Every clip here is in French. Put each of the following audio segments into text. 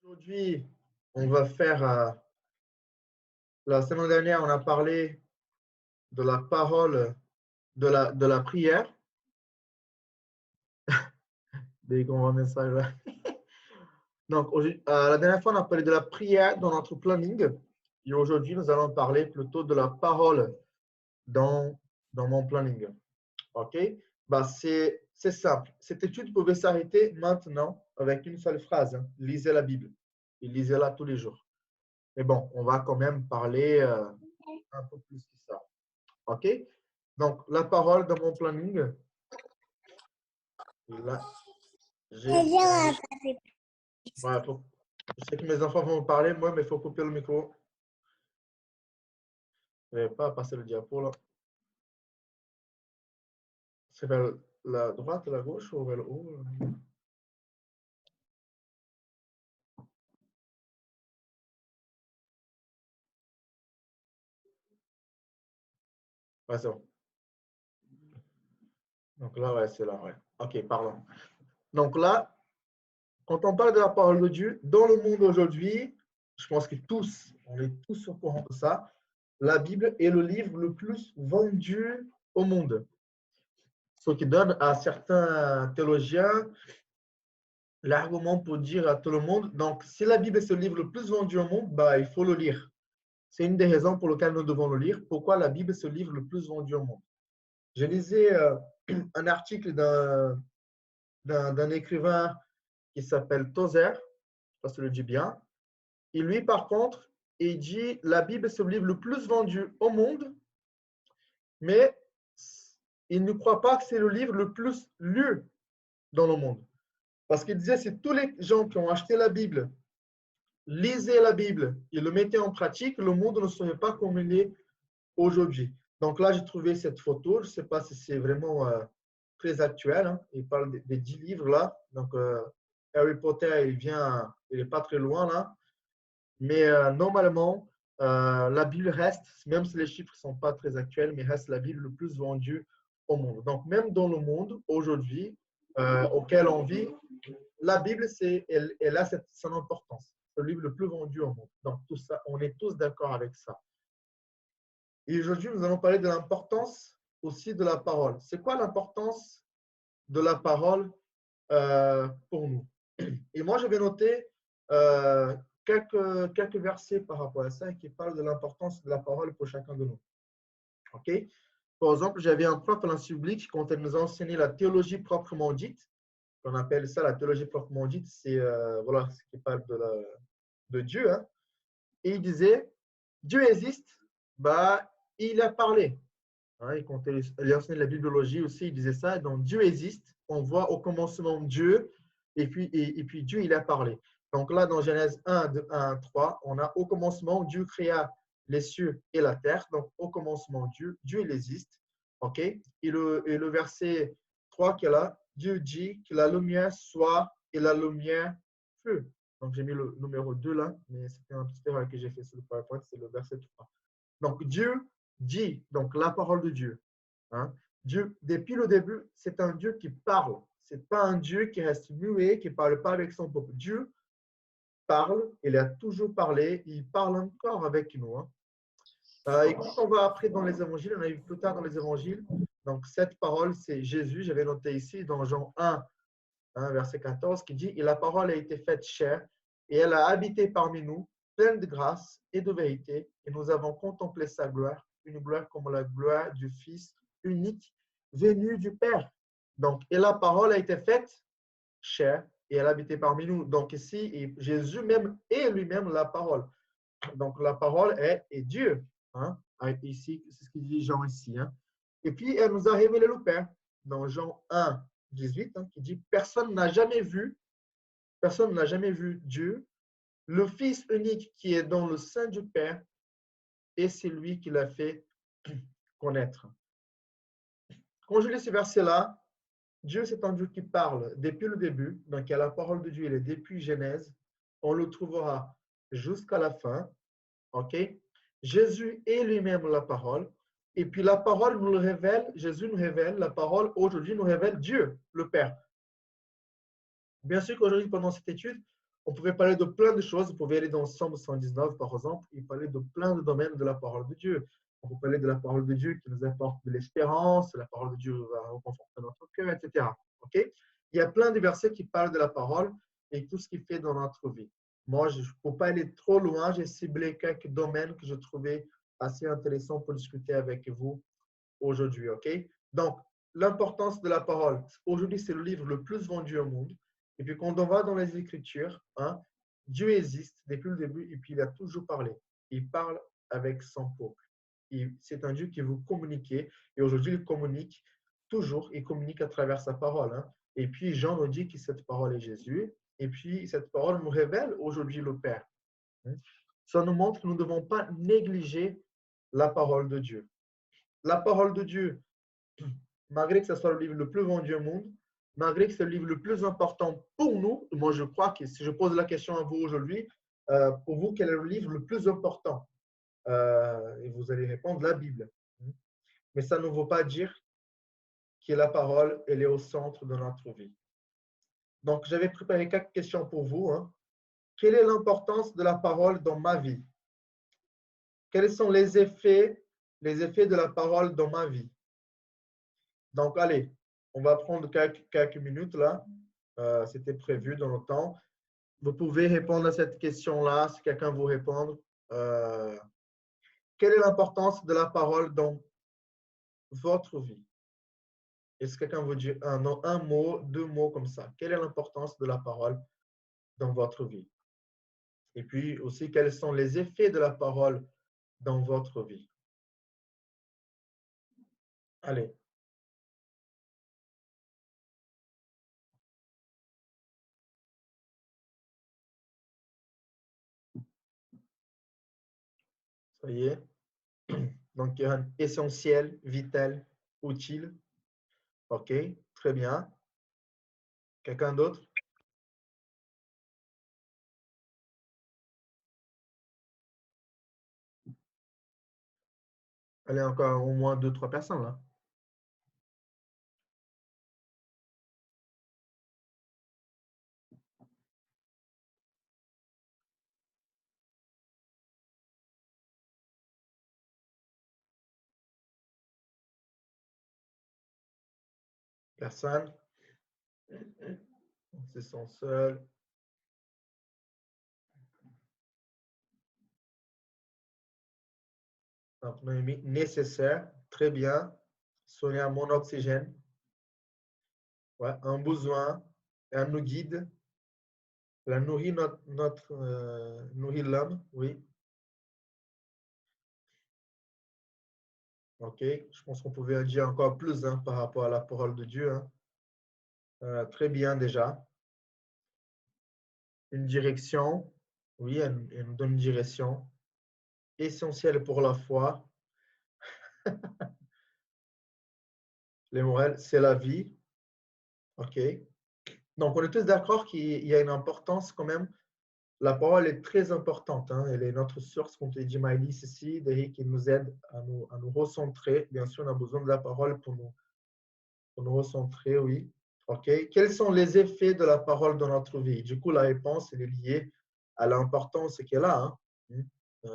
Aujourd'hui, on va faire, la semaine dernière, on a parlé de la parole, de la prière. Des grands messages là. Donc, la dernière fois, on a parlé de la prière dans notre planning. Et aujourd'hui, nous allons parler plutôt de la parole dans mon planning. OK? Bah, c'est simple. Cette étude pouvait s'arrêter maintenant avec une seule phrase, hein. Lisez la Bible. Et lisez-la tous les jours. Mais bon, on va quand même parler un peu plus que ça. OK? Donc, la parole dans mon planning. Là, voilà, je sais que mes enfants vont me parler, moi, mais il faut couper le micro. Je ne vais pas passer le diapo là. C'est vers la droite, la gauche ou vers le haut? Ouais, c'est bon. Donc là, ouais, c'est là, ouais. OK, pardon. Donc là, quand on parle de la parole de Dieu, dans le monde aujourd'hui, je pense que tous, on est tous au courant de ça, la Bible est le livre le plus vendu au monde. Ce qui donne à certains théologiens l'argument pour dire à tout le monde, donc si la Bible est le livre le plus vendu au monde, bah, il faut le lire. C'est une des raisons pour lesquelles nous devons le lire. Pourquoi la Bible est le livre le plus vendu au monde? Je lisais un article d'un écrivain qui s'appelle Tozer, je ne sais pas si je le dis bien. Et lui, par contre, il dit la Bible est le livre le plus vendu au monde, mais il ne croit pas que c'est le livre le plus lu dans le monde. Parce qu'il disait, c'est tous les gens qui ont acheté la Bible, lisaient la Bible et le mettaient en pratique, le monde ne serait pas comme il est aujourd'hui. Donc là, j'ai trouvé cette photo. Je ne sais pas si c'est vraiment très actuel, hein. Il parle des 10 livres là. Donc, Harry Potter, il n'est pas très loin là. Mais normalement, la Bible reste, même si les chiffres ne sont pas très actuels, mais reste la Bible le plus vendue au monde. Donc, même dans le monde aujourd'hui auquel on vit, la Bible, elle a son importance. C'est le livre le plus vendu au monde. Donc, tout ça, on est tous d'accord avec ça. Et aujourd'hui, nous allons parler de l'importance aussi de la parole. C'est quoi l'importance de la parole pour nous? Et moi, je vais noter quelques versets par rapport à ça qui parlent de l'importance de la parole pour chacun de nous. OK? Par exemple, j'avais un prof à l'Institut biblique quand elle nous a enseigné la théologie proprement dite. On appelle ça la théologie proprement dite. C'est voilà, ce qui parle de Dieu. Hein. Et il disait, Dieu existe, bah, il a parlé. Hein, et quand il enseignait la bibliologie aussi, il disait ça. Donc, Dieu existe. On voit au commencement Dieu. Et puis Dieu, il a parlé. Donc là, dans Genèse 1, 1, 3, on a au commencement, Dieu créa les cieux et la terre. Donc, au commencement, Dieu, il existe. OK? Et le verset 3 qui est là, Dieu dit que la lumière soit et la lumière fut. Donc, j'ai mis le numéro 2 là, mais c'était un petit erreur que j'ai fait sur le PowerPoint, c'est le verset 3. Donc, Dieu dit, donc la parole de Dieu. Hein? Dieu, depuis le début, c'est un Dieu qui parle. Ce n'est pas un Dieu qui reste muet, qui ne parle pas avec son peuple. Dieu parle, il a toujours parlé, il parle encore avec nous. Hein? Et quand on va après dans les évangiles, on a vu plus tard dans les évangiles, donc cette parole, c'est Jésus, j'avais noté ici dans Jean 1, verset 14, qui dit « Et la parole a été faite chair, et elle a habité parmi nous, pleine de grâce et de vérité, et nous avons contemplé sa gloire, une gloire comme la gloire du Fils unique, venu du Père. » Donc, et la parole a été faite chair, et elle a habité parmi nous. Donc ici, Jésus même est lui-même la parole. Donc la parole est Dieu. Hein? Ici, c'est ce qu'il dit Jean ici. Hein? Et puis, elle nous a révélé le Père dans Jean 1, 18, hein, qui dit personne n'a jamais vu Dieu, le Fils unique qui est dans le sein du Père, et c'est lui qui l'a fait connaître. Quand je lis ce verset-là, Dieu, c'est un Dieu qui parle depuis le début, donc il y a la parole de Dieu, elle est depuis Genèse, on le trouvera jusqu'à la fin. OK? Jésus est lui-même la parole. Et puis la parole nous le révèle, Jésus nous révèle, la parole aujourd'hui nous révèle Dieu, le Père. Bien sûr qu'aujourd'hui, pendant cette étude, On pouvait parler de plein de choses. Vous pouvez aller dans Somme 119, par exemple, et parler de plein de domaines de la parole de Dieu. On peut parler de la parole de Dieu qui nous apporte de l'espérance, la parole de Dieu va reconforter notre cœur, etc. OK? Il y a plein de versets qui parlent de la parole et tout ce qu'il fait dans notre vie. Moi, je ne peux pas aller trop loin. J'ai ciblé quelques domaines que je trouvais assez intéressants pour discuter avec vous aujourd'hui. OK? Donc, l'importance de la parole. Aujourd'hui, c'est le livre le plus vendu au monde. Et puis, quand on va dans les Écritures, hein, Dieu existe depuis le début et puis il a toujours parlé. Il parle avec son peuple. C'est un Dieu qui veut communiquer. Et aujourd'hui, il communique toujours. Il communique à travers sa parole. Hein. Et puis, Jean nous dit que cette parole est Jésus. Et puis, cette parole nous révèle aujourd'hui le Père. Ça nous montre que nous ne devons pas négliger la parole de Dieu. La parole de Dieu, malgré que ce soit le livre le plus vendu au monde, malgré que c'est le livre le plus important pour nous, moi je crois que si je pose la question à vous aujourd'hui, pour vous, quel est le livre le plus important? Et vous allez répondre la Bible. Mais ça ne veut pas dire que la parole, elle est au centre de notre vie. Donc, j'avais préparé quelques questions pour vous. Hein. Quelle est l'importance de la parole dans ma vie? Quels sont les effets de la parole dans ma vie? Donc, allez, on va prendre quelques minutes là. C'était prévu dans le temps. Vous pouvez répondre à cette question-là si quelqu'un veut répondre. Quelle est l'importance de la parole dans votre vie? Est-ce que quelqu'un veut dire un mot, deux mots comme ça? Quelle est l'importance de la parole dans votre vie? Et puis aussi, quels sont les effets de la parole dans votre vie? Allez. Ça y est. Donc, il y a un essentiel, vital, utile. OK, très bien. Quelqu'un d'autre? Allez, encore au moins deux, trois personnes là. Personne? Ils se sont seuls. Autonomie nécessaire. Très bien. Sonia, mon oxygène. Ouais, un besoin. Elle nous guide. Elle nourrit nourrit l'homme. Oui. OK. Je pense qu'on pouvait en dire encore plus hein, par rapport à la parole de Dieu. Hein. Très bien déjà. Une direction. Oui, elle nous donne une direction. Essentielle pour la foi. Les morales, c'est la vie. OK. Donc, on est tous d'accord qu'il y a une importance quand même. La parole est très importante. Hein. Elle est notre source, comme te dit Maëlys ici, qui nous aide à nous recentrer. Bien sûr, on a besoin de la parole pour nous recentrer, oui. OK. Quels sont les effets de la parole dans notre vie? Du coup, la réponse, elle est liée à l'importance qu'elle a. Hein.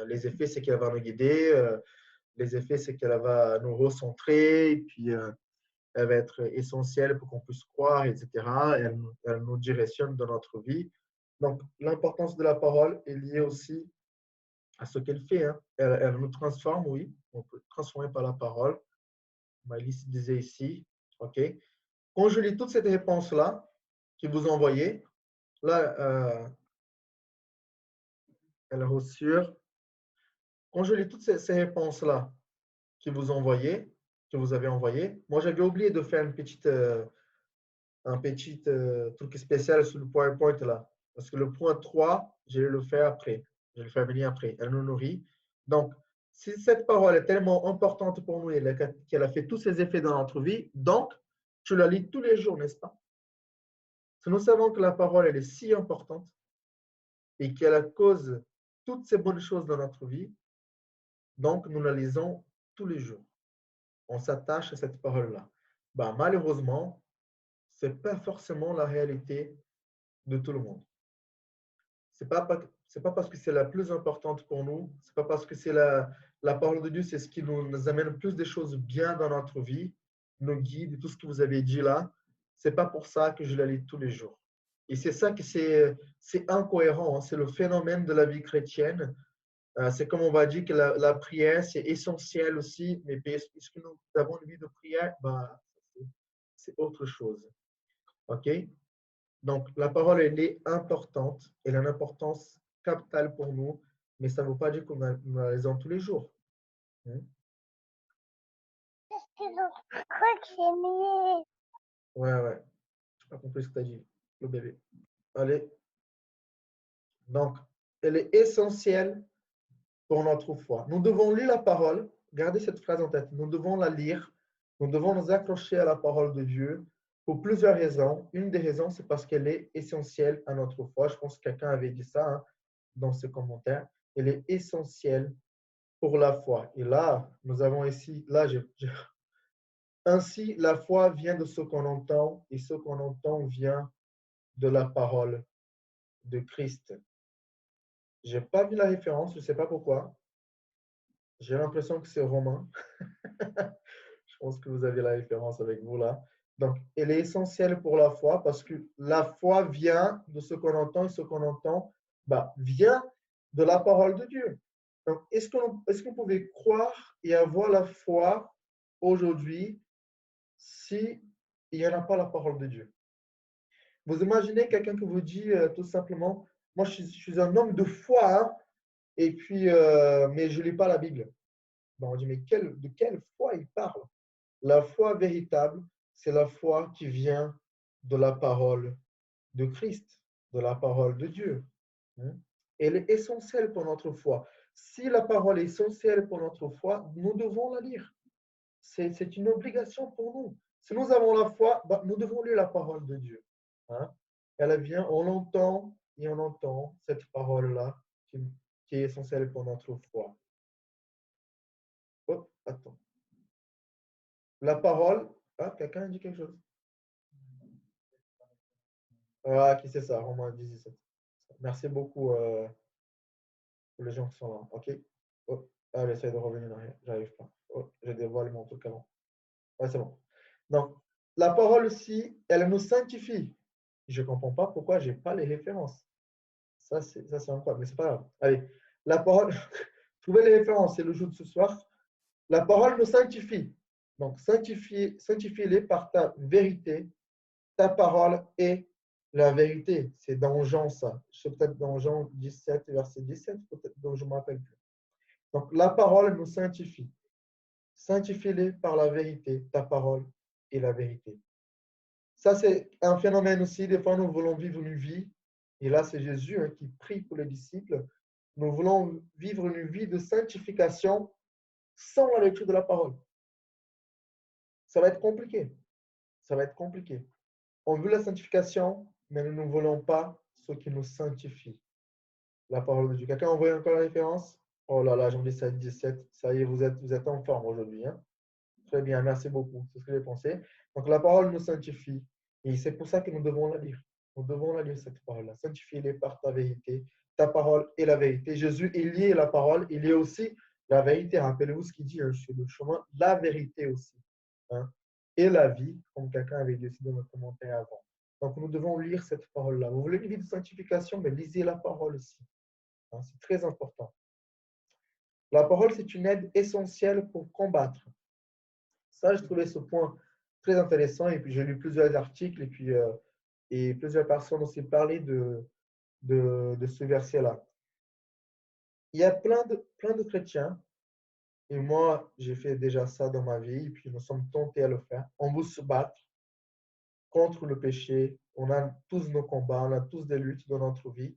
Les effets, c'est qu'elle va nous guider. Les effets, c'est qu'elle va nous recentrer. Et puis, elle va être essentielle pour qu'on puisse croire, etc. Elle nous directionne dans notre vie. Donc, l'importance de la parole est liée aussi à ce qu'elle fait. Hein. Elle nous transforme, oui. On peut être transformé par la parole. Maëlys disait ici. OK. Quand je lis toutes ces réponses-là qui vous envoyez, là, elle reçure. Quand je lis toutes ces réponses-là qui vous envoyez, que vous avez envoyées, moi, j'avais oublié de faire un petit truc spécial sur le PowerPoint là. Parce que le point 3, je vais le faire après. Je vais le faire venir après. Elle nous nourrit. Donc, si cette parole est tellement importante pour nous et qu'elle a fait tous ses effets dans notre vie, donc, tu la lis tous les jours, n'est-ce pas? Si nous savons que la parole, elle est si importante et qu'elle cause toutes ces bonnes choses dans notre vie, donc nous la lisons tous les jours. On s'attache à cette parole-là. Ben, malheureusement, ce n'est pas forcément la réalité de tout le monde. c'est pas parce que c'est la plus importante pour nous, c'est pas parce que c'est la parole de Dieu, c'est ce qui nous amène plus des choses bien dans notre vie, nos guides, tout ce que vous avez dit là. C'est pas pour ça que je la lis tous les jours. Et c'est ça que c'est incohérent, hein. C'est le phénomène de la vie chrétienne. C'est comme on va dire que la prière, c'est essentiel aussi, mais est-ce que nous avons une vie de prière? Bah, c'est autre chose. OK? Donc, la parole, elle est importante. Elle a une importance capitale pour nous, mais ça ne veut pas dire qu'on nous la lisons tous les jours. Hein? Ouais, ouais. Je n'ai pas compris ce que tu as dit, le bébé. Allez. Donc, elle est essentielle pour notre foi. Nous devons lire la parole. Gardez cette phrase en tête. Nous devons la lire. Nous devons nous accrocher à la parole de Dieu pour plusieurs raisons. Une des raisons, c'est parce qu'elle est essentielle à notre foi. Je pense que quelqu'un avait dit ça, hein, dans ce commentaire. Elle est essentielle pour la foi. Et là, nous avons ici, ainsi, la foi vient de ce qu'on entend et ce qu'on entend vient de la parole de Christ. Je n'ai pas vu la référence, je ne sais pas pourquoi. J'ai l'impression que c'est Romain. Je pense que vous avez la référence avec vous là. Donc, elle est essentielle pour la foi parce que la foi vient de ce qu'on entend et ce qu'on entend vient de la parole de Dieu. Donc, est-ce que vous pouvez croire et avoir la foi aujourd'hui si il n'y en a pas la parole de Dieu? Vous imaginez quelqu'un qui vous dit tout simplement, moi je suis un homme de foi, hein, et puis, mais je ne lis pas la Bible. Ben, on dit, mais de quelle foi il parle? La foi véritable, c'est la foi qui vient de la parole de Christ, de la parole de Dieu. Hein. Elle est essentielle pour notre foi. Si la parole est essentielle pour notre foi, nous devons la lire. C'est une obligation pour nous. Si nous avons la foi, nous devons lire la parole de Dieu. Hein. Elle vient, on l'entend et on entend cette parole-là qui est essentielle pour notre foi. Oh, attends. La parole, quelqu'un dit quelque chose? Ah, qui c'est ça? Romains 17. Merci beaucoup pour les gens qui sont là. OK? Oh, j'essaie de revenir en arrière. J'arrive pas. Oh, je dévoile mon truc avant. Ouais, c'est bon. Donc, la parole aussi, elle nous sanctifie. Je ne comprends pas pourquoi je n'ai pas les références. Ça, c'est incroyable, mais c'est pas grave. Allez, la parole, trouvez les références, c'est le jour de ce soir. La parole nous sanctifie. Donc, sanctifie-les par ta vérité. Ta parole est la vérité. C'est dans Jean, ça. C'est peut-être dans Jean 17, verset 17, peut-être, donc je ne me rappelle plus. Donc, la parole nous sanctifie. Sanctifie-les par la vérité. Ta parole est la vérité. Ça, c'est un phénomène aussi. Des fois, nous voulons vivre une vie. Et là, c'est Jésus qui prie pour les disciples. Nous voulons vivre une vie de sanctification sans la lecture de la parole. Ça va être compliqué. Ça va être compliqué. On veut la sanctification, mais nous ne voulons pas ce qui nous sanctifie. La parole de Dieu. Quelqu'un envoie encore la référence? Oh là là, j'en dis ça 17. Ça y est, vous êtes en forme aujourd'hui. Hein? Très bien, merci beaucoup. C'est ce que j'ai pensé. Donc, la parole nous sanctifie. Et c'est pour ça que nous devons la lire. Nous devons la lire, cette parole-là. Sanctifie-les par ta vérité. Ta parole est la vérité. Jésus est lié la parole. Il est aussi la vérité. Rappelez-vous ce qu'il dit sur le chemin. La vérité aussi. Hein? Et la vie, comme quelqu'un avait dit aussi dans le commentaire avant. Donc, nous devons lire cette parole-là. Vous voulez une vie de sanctification, mais lisez la parole aussi. Hein? C'est très important. La parole, c'est une aide essentielle pour combattre. Ça, je trouvais ce point très intéressant. Et puis, j'ai lu plusieurs articles et plusieurs personnes aussi parlé de ce verset-là. Il y a plein de chrétiens, et moi, j'ai fait déjà ça dans ma vie, et puis nous sommes tentés à le faire. On veut se battre contre le péché. On a tous nos combats, on a tous des luttes dans notre vie,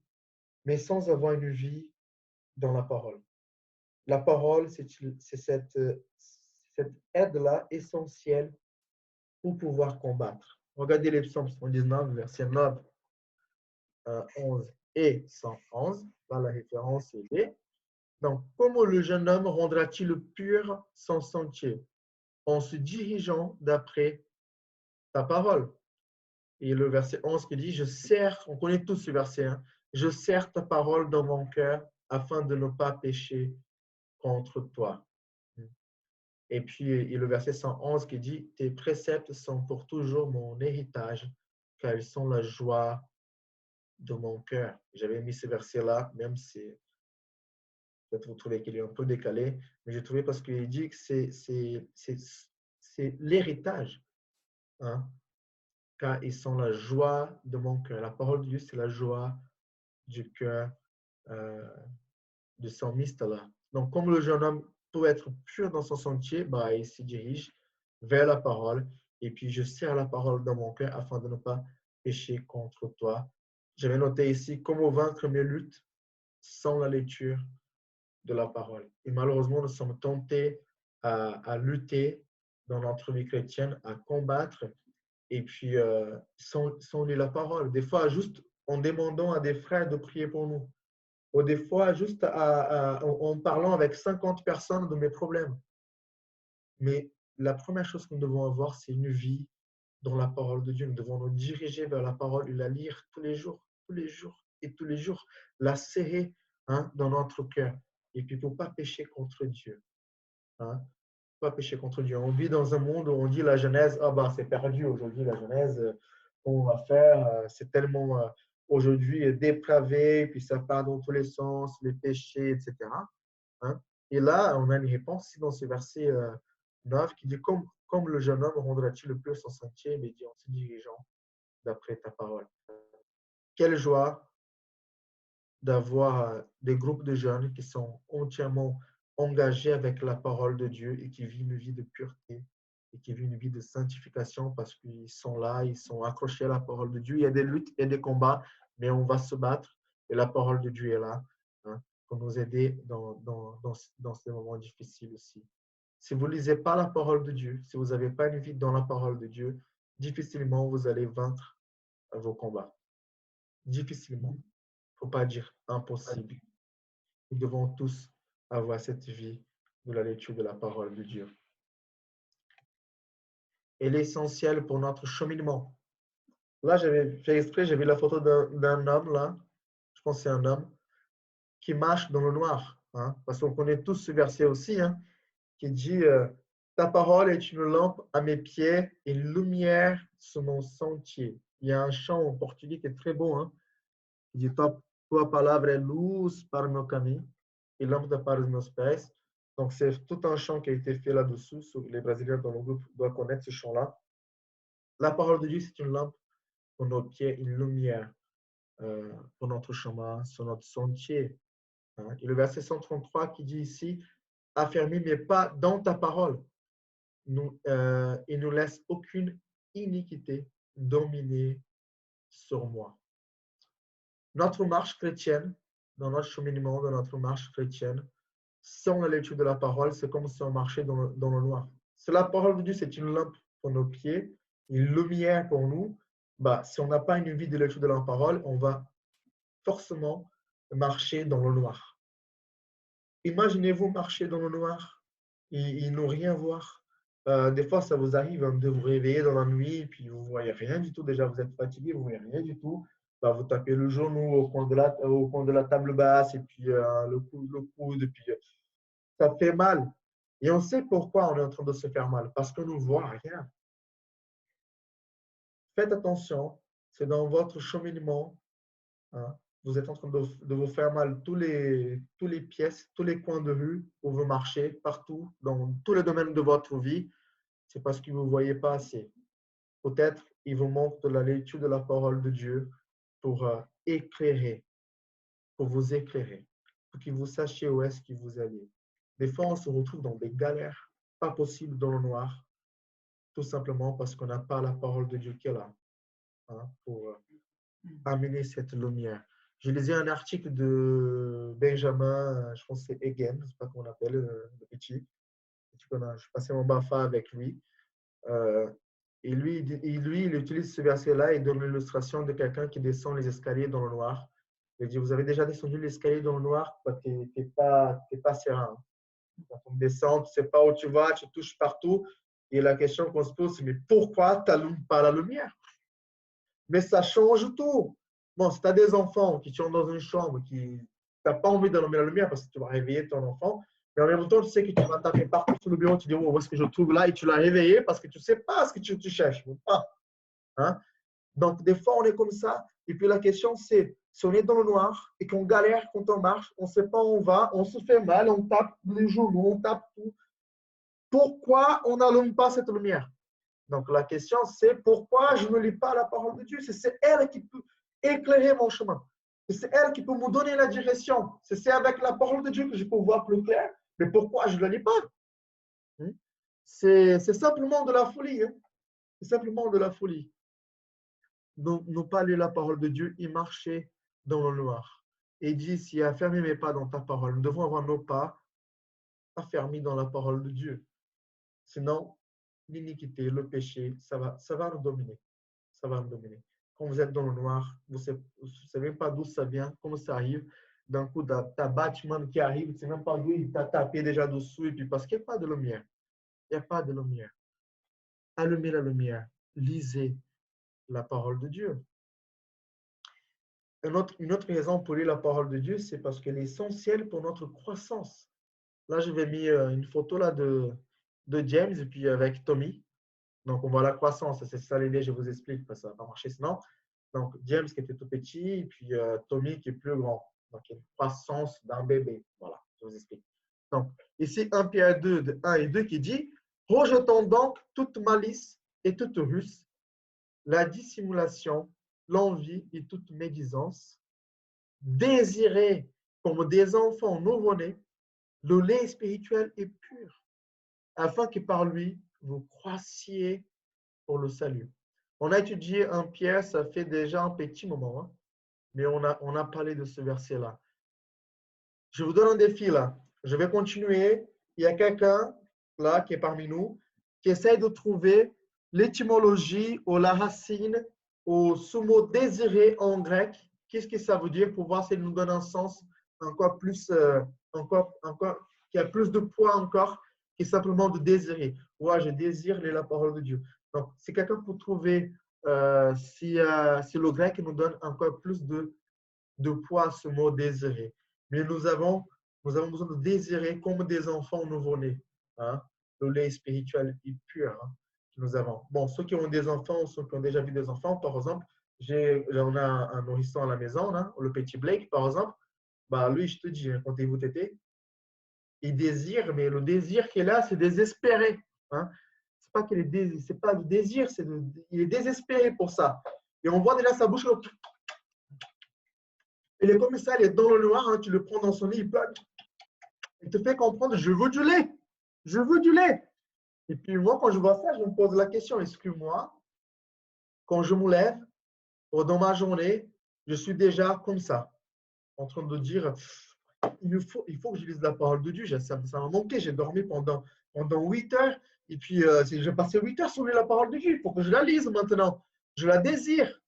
mais sans avoir une vie dans la parole. La parole, c'est cette aide-là essentielle pour pouvoir combattre. Regardez les psaumes 119, verset 9, 11 et 111. Là, la référence est. Donc, comment le jeune homme rendra-t-il pur son sentier? En se dirigeant d'après ta parole. Et le verset 11 qui dit, je sers, on connaît tous ce verset, hein, Je serre ta parole dans mon cœur afin de ne pas pécher contre toi. Et puis, il y a le verset 111 qui dit, tes préceptes sont pour toujours mon héritage, car ils sont la joie de mon cœur. J'avais mis ce verset-là, même si peut-être vous trouvez qu'il est un peu décalé, mais j'ai trouvé parce qu'il dit que c'est l'héritage, hein, car ils sont la joie de mon cœur. La parole de Dieu, c'est la joie du cœur du psalmiste là. Donc, comme le jeune homme peut être pur dans son sentier, bah, il se dirige vers la parole. Et puis, je serre la parole dans mon cœur afin de ne pas pécher contre toi. J'avais noté ici comment vaincre mes luttes sans la lecture de la parole. Et malheureusement, nous sommes tentés à lutter dans notre vie chrétienne, à combattre, et puis sans lire la parole. Des fois, juste en demandant à des frères de prier pour nous, ou des fois juste en parlant avec 50 personnes de mes problèmes. Mais la première chose que nous devons avoir, c'est une vie dans la parole de Dieu. Nous devons nous diriger vers la parole et la lire tous les jours et tous les jours, la serrer, hein, dans notre cœur. Et puis, pour ne pas pécher contre Dieu. Hein, pas pécher contre Dieu. On vit dans un monde où on dit la Genèse, ah ben c'est perdu aujourd'hui, la Genèse, on va faire, c'est tellement aujourd'hui dépravé, puis ça part dans tous les sens, les péchés, etc. Hein. Et là, on a une réponse ici dans ce verset 9 qui dit, comme le jeune homme rendra-t-il le plus son sentier, mais dit en se dirigeant d'après ta parole. Quelle joie d'avoir des groupes de jeunes qui sont entièrement engagés avec la parole de Dieu et qui vivent une vie de pureté et qui vivent une vie de sanctification parce qu'ils sont là, ils sont accrochés à la parole de Dieu. Il y a des luttes, il y a des combats, mais on va se battre et la parole de Dieu est là, hein, pour nous aider dans ces moments difficiles aussi. Si vous ne lisez pas la parole de Dieu, si vous n'avez pas une vie dans la parole de Dieu, difficilement vous allez vaincre vos combats. Difficilement. Il ne faut pas dire impossible. Nous devons tous avoir cette vie de la lecture de la parole de Dieu. Elle est essentielle pour notre cheminement. Là, j'avais fait exprès, j'ai vu la photo d'un homme, là, je pense que c'est un homme, qui marche dans le noir. Hein, parce qu'on connaît tous ce verset aussi, hein, qui dit ta parole est une lampe à mes pieds et une lumière sur mon sentier. Il y a un chant en portugais qui est très beau, hein, qui dit tua palavra é luz para o meu caminho e lâmpada para os meus pés. Donc, c'est tout un chant qui a été fait là-dessous. Les Brésiliens dans le groupe doivent connaître ce chant-là. La parole de Dieu, c'est une lampe pour nos pieds, une lumière pour notre chemin, sur notre sentier. Hein. Et le verset 133 qui dit ici, affermis mes pas dans ta parole et ne laisse aucune iniquité dominer sur moi. Notre marche chrétienne, dans notre cheminement, dans notre marche chrétienne, sans la lecture de la parole, c'est comme si on marchait dans le noir. Si la parole de Dieu, c'est une lampe pour nos pieds, une lumière pour nous, bah, si on n'a pas une vie de lecture de la parole, on va forcément marcher dans le noir. Imaginez-vous marcher dans le noir et ne rien voir. Des fois, ça vous arrive de vous réveiller dans la nuit et puis vous ne voyez rien du tout. Déjà, vous êtes fatigué, vous ne voyez rien du tout. Bah, vous tapez le genou au coin de la table basse et puis le coude, et puis ça fait mal. Et on sait pourquoi on est en train de se faire mal, parce qu'on ne voit rien. Faites attention, c'est dans votre cheminement, hein, vous êtes en train de vous faire mal tous les pièces, tous les coins de rue où vous marchez, partout, dans tous les domaines de votre vie, c'est parce que vous ne voyez pas assez. Peut-être il vous manque de la lecture de la parole de Dieu pour éclairer, pour vous éclairer, pour que vous sachiez où est-ce que vous allez. Des fois, on se retrouve dans des galères, pas possible dans le noir, tout simplement parce qu'on n'a pas la parole de Dieu qui est là, hein, pour amener cette lumière. Je lisais un article de Benjamin, je pense que c'est Egan, je ne sais pas comment on appelle, le petit. Je passais mon BAFA avec lui. Et lui, il utilise ce verset-là et donne l'illustration de quelqu'un qui descend les escaliers dans le noir. Il dit, vous avez déjà descendu l'escalier dans le noir, tu n'es pas serein. Quand on descend, tu ne sais pas où tu vas, tu touches partout. Et la question qu'on se pose, c'est mais pourquoi tu n'allumes pas la lumière? Mais ça change tout. Bon, si tu as des enfants qui sont dans une chambre, qui tu n'as pas envie d'allumer la lumière parce que tu vas réveiller ton enfant, mais en même temps, tu sais que tu vas taper partout sur le bureau, tu dis, oh, où est-ce que je trouve là? Et tu l'as réveillé parce que tu ne sais pas ce que tu cherches. Pas, hein? Donc, des fois, on est comme ça. Et puis, la question, c'est, si on est dans le noir et qu'on galère quand on marche, on ne sait pas où on va, on se fait mal, on tape les genoux, on tape tout. Pourquoi on n'allume pas cette lumière? Donc, la question, c'est pourquoi je ne lis pas la parole de Dieu? C'est elle qui peut éclairer mon chemin. C'est elle qui peut me donner la direction. C'est avec la parole de Dieu que je peux voir plus clair. Mais pourquoi je ne la lis pas? C'est simplement de la folie. Hein? C'est simplement de la folie. Ne pas lire la parole de Dieu et marcher dans le noir. Et il dit, s'il a fermé mes pas dans ta parole, nous devons avoir nos pas affermis dans la parole de Dieu. Sinon, l'iniquité, le péché, ça va nous dominer. Ça va nous dominer. Quand vous êtes dans le noir, vous ne savez pas d'où ça vient, comment ça arrive. D'un coup, tu as Batman qui arrive, tu ne sais même pas d'où il t'a tapé déjà dessous. Et puis parce qu'il n'y a pas de lumière. Il n'y a pas de lumière. Allumez la lumière. Lisez la parole de Dieu. Une autre raison pour lire la parole de Dieu, c'est parce qu'elle est essentielle pour notre croissance. Là, je vais mettre une photo là de James et puis avec Tommy. Donc, on voit la croissance. C'est ça l'idée, je vous explique, parce que ça ne va pas marcher sinon. Donc, James qui était tout petit et puis Tommy qui est plus grand. Donc, il y a une croissance d'un bébé. Voilà, je vous explique. Donc, ici, 1 Pierre 2, de 1 et 2 qui dit « Rejetons donc toute malice et toute ruse, la dissimulation, l'envie et toute médisance. Désirez comme des enfants nouveau-nés le lait spirituel et pur, afin que par lui, vous croissiez pour le salut. » On a étudié 1 Pierre, ça fait déjà un petit moment, hein, mais on a parlé de ce verset-là. Je vous donne un défi là. Je vais continuer. Il y a quelqu'un là qui est parmi nous qui essaie de trouver l'étymologie ou la racine ou ce mot désiré en grec. Qu'est-ce que ça veut dire pour voir si elle nous donne un sens encore plus, qui a plus de poids encore que simplement de désirer. Ouais, je désire la parole de Dieu. Donc, si quelqu'un peut trouver si le grec nous donne encore plus de poids ce mot désirer. Mais nous avons besoin de désirer comme des enfants nouveau-nés. Hein? Le lait spirituel et pur hein, que nous avons. Bon, ceux qui ont des enfants, ceux qui ont déjà vu des enfants, par exemple, on a un nourrisson à la maison, hein, le petit Blake, par exemple. Bah, lui, je te dis, quand il vous tété, il désire, mais le désir qu'il a, c'est désespéré. Hein? C'est pas qu'il est c'est pas le désir, il est désespéré pour ça. Et on voit déjà sa bouche. Il est comme ça, il est dans le noir, hein, tu le prends dans son lit, il te fait comprendre, je veux du lait, je veux du lait. Et puis moi, quand je vois ça, je me pose la question, est-ce que moi, quand je me lève, dans ma journée, je suis déjà comme ça, en train de dire, il faut que je lise la parole de Dieu, ça m'a manqué, j'ai dormi pendant 8 heures, et puis j'ai passé 8 heures sur la parole de Dieu, il faut que je la lise maintenant, je la désire.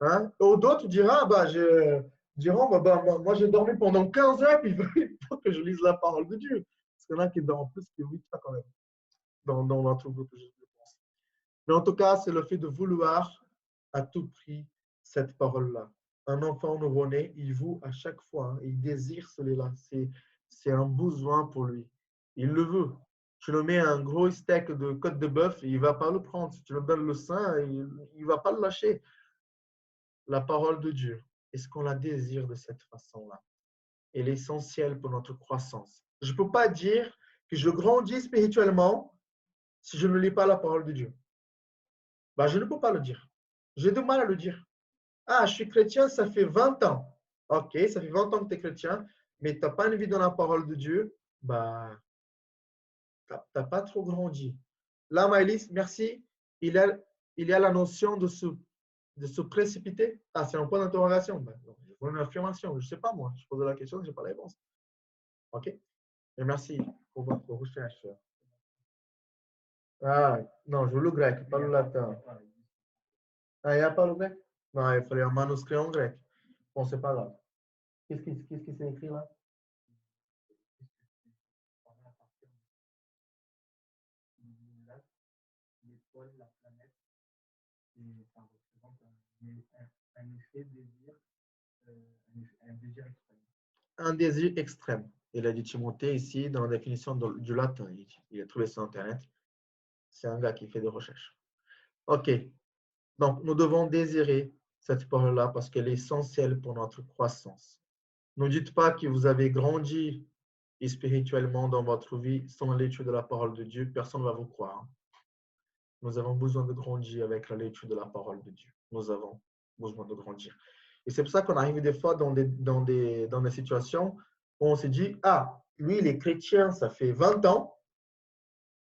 Hein? Ou d'autres diront, moi j'ai dormi pendant 15 heures, puis il faut que je lise la parole de Dieu. Parce qu'il y en a qui dorment plus que 8 heures quand même, dans notre groupe, je pense. Mais en tout cas, c'est le fait de vouloir à tout prix cette parole-là. Un enfant nouveau-né, il voue à chaque fois, hein, il désire celui-là. C'est un besoin pour lui. Il le veut. Tu le mets un gros steak de côte de bœuf, il ne va pas le prendre. Si tu lui donnes le sein, il ne va pas le lâcher. La parole de Dieu, est-ce qu'on la désire de cette façon-là? Elle est essentielle pour notre croissance. Je ne peux pas dire que je grandis spirituellement si je ne lis pas la parole de Dieu. Ben, je ne peux pas le dire. J'ai du mal à le dire. Ah, je suis chrétien, ça fait 20 ans. Ok, ça fait 20 ans que tu es chrétien, mais tu n'as pas une vie dans la parole de Dieu. Bah, tu n'as pas trop grandi. Là, Maëlys, merci. Il y a la notion de se précipiter. Ah, c'est un point d'interrogation. Ben, une affirmation. Je ne sais pas, moi. Je pose la question, je n'ai pas la réponse. OK? Et merci pour votre recherche. Ah, non, je veux le grec, pas le latin. Ah, il n'y a pas le grec? Non, il fallait un manuscrit en grec. Bon, c'est pas grave. Qu'est-ce qui s'est écrit là? L'étoile, la planète, et ça représente un Un désir extrême. Il a dit Timothée ici dans la définition du latin. Il a trouvé sur Internet. C'est un gars qui fait des recherches. OK. Donc, nous devons désirer cette parole-là parce qu'elle est essentielle pour notre croissance. Ne dites pas que vous avez grandi spirituellement dans votre vie sans la lecture de la parole de Dieu. Personne ne va vous croire. Nous avons besoin de grandir avec la lecture de la parole de Dieu. Nous avons besoin de grandir. Et c'est pour ça qu'on arrive des fois dans des situations où on se dit, ah, lui, il est chrétien, ça fait 20 ans.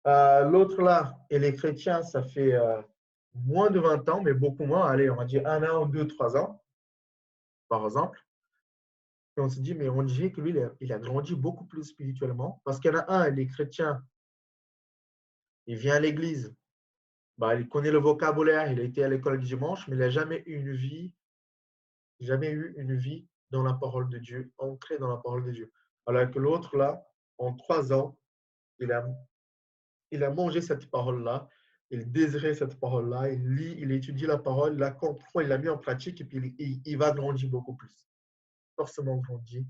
L'autre là, il est chrétien, ça fait moins de 20 ans, mais beaucoup moins. Allez, on va dire 1 an, 2, 3 ans, par exemple. Et on se dit, mais on dirait que lui, il a grandi beaucoup plus spirituellement. Parce qu'il y en a un, il est chrétien, il vient à l'église, bah, il connaît le vocabulaire, il a été à l'école du dimanche, mais il n'a jamais eu une vie dans la parole de Dieu, ancrée dans la parole de Dieu. Alors que l'autre, là, en 3 ans, il a mangé cette parole-là, il désirait cette parole-là, il lit, il étudie la parole, il la comprend, il l'a mis en pratique et puis il va grandir beaucoup plus. Forcément grandir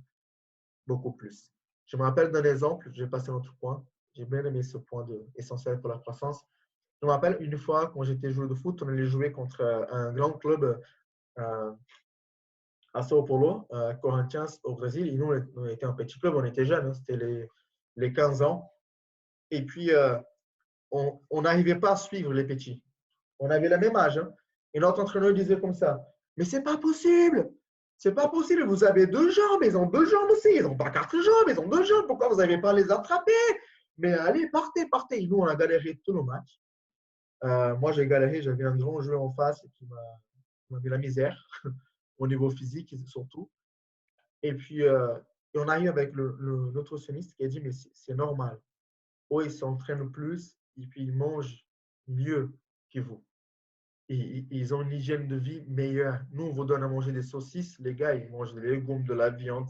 beaucoup plus. Je me rappelle d'un exemple, je vais passer à un autre point. J'ai bien aimé ce point essentiel pour la croissance. Je me rappelle une fois, quand j'étais joueur de foot, on allait jouer contre un grand club à Sao Paulo, Corinthians au Brésil. Et nous, on était un petit club, on était jeunes, hein, c'était les 15 ans. Et puis, on n'arrivait pas à suivre les petits. On avait le même âge. Hein. Et notre entraîneur disait comme ça, mais c'est pas possible. C'est pas possible. Vous avez 2 jambes, ils ont 2 jambes aussi. Ils n'ont pas 4 jambes, ils ont 2 jambes. Pourquoi vous n'avez pas les attraper? Mais allez, partez, partez. Et nous, on a galéré tout le match. Moi, j'ai galéré. J'avais un grand joueur en face qui m'a mis la misère au niveau physique surtout. Et puis, on arrive avec le nutritionniste qui a dit, mais c'est normal. Eux, ils s'entraînent plus et puis ils mangent mieux que vous. Et ils ont une hygiène de vie meilleure. Nous, on vous donne à manger des saucisses. Les gars, ils mangent des légumes, de la viande.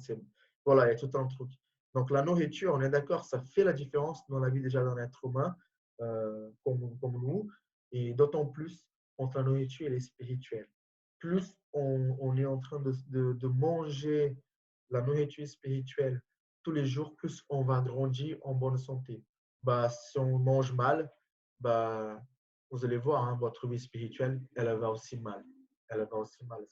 Voilà, il y a tout un truc. Donc, la nourriture, on est d'accord, ça fait la différence dans la vie déjà d'un être humain comme nous. Et d'autant plus quand la nourriture elle est spirituelle. Plus on est en train de manger la nourriture spirituelle tous les jours, plus on va grandir en bonne santé. Bah, si on mange mal, bah, vous allez voir, hein, votre vie spirituelle, elle va aussi mal. Elle va aussi mal.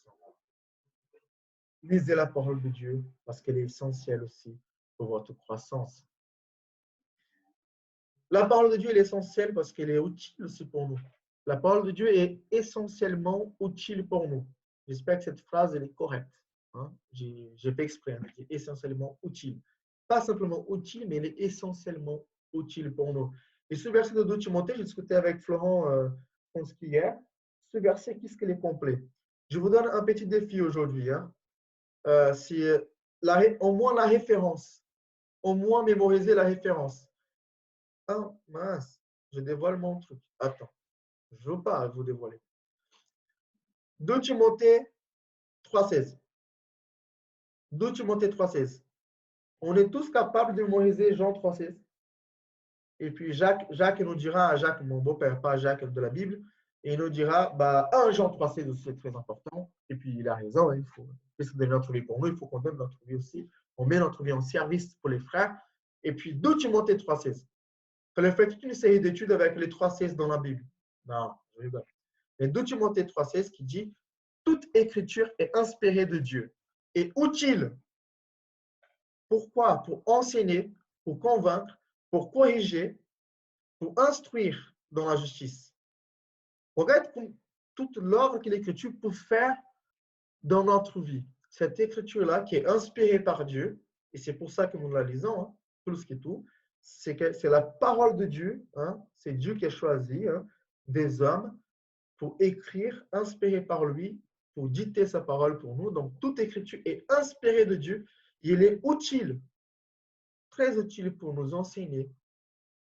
Lisez la parole de Dieu parce qu'elle est essentielle aussi pour votre croissance. La parole de Dieu est essentielle parce qu'elle est utile aussi pour nous. La parole de Dieu est essentiellement utile pour nous. J'espère que cette phrase elle est correcte. Hein? J'ai fait exprès, hein, elle est essentiellement utile. Pas simplement utile, mais elle est essentiellement utile pour nous. Et ce verset de 2 Timothée, j'ai discuté avec Florent hier. Ce verset, qu'est-ce qu'il est complet? Je vous donne un petit défi aujourd'hui. Hein? Au moins la référence. Au moins mémoriser la référence. Ah, mince, je dévoile mon truc. Attends, je ne veux pas vous dévoiler. 2 Timothée 3,16. 2 Timothée 3,16. On est tous capables de mémoriser Jean 3,16. Et puis Jacques nous dira, Jacques, mon beau-père, pas Jacques de la Bible, et il nous dira, 1 Jean 3,16 aussi c'est très important. Et puis il a raison, il faut donner notre vie pour nous, il faut qu'on donne notre vie aussi. On met notre vie en service pour les frères. Et puis 2 Timothée 3,16. Il fallait faire toute une série d'études avec les 3,16 dans la Bible. Non, je rigole. Mais 2 Timothée 3,16 qui dit toute écriture est inspirée de Dieu et utile. Pourquoi? Pour enseigner, pour convaincre, pour corriger, pour instruire dans la justice. Regarde toute l'œuvre que l'Écriture peut faire dans notre vie. Cette écriture-là qui est inspirée par Dieu, et c'est pour ça que nous la lisons, hein, plus que tout, c'est la parole de Dieu, hein, c'est Dieu qui a choisi hein, des hommes pour écrire, inspiré par lui, pour dicter sa parole pour nous. Donc, toute écriture est inspirée de Dieu. Il est utile, très utile pour nous enseigner.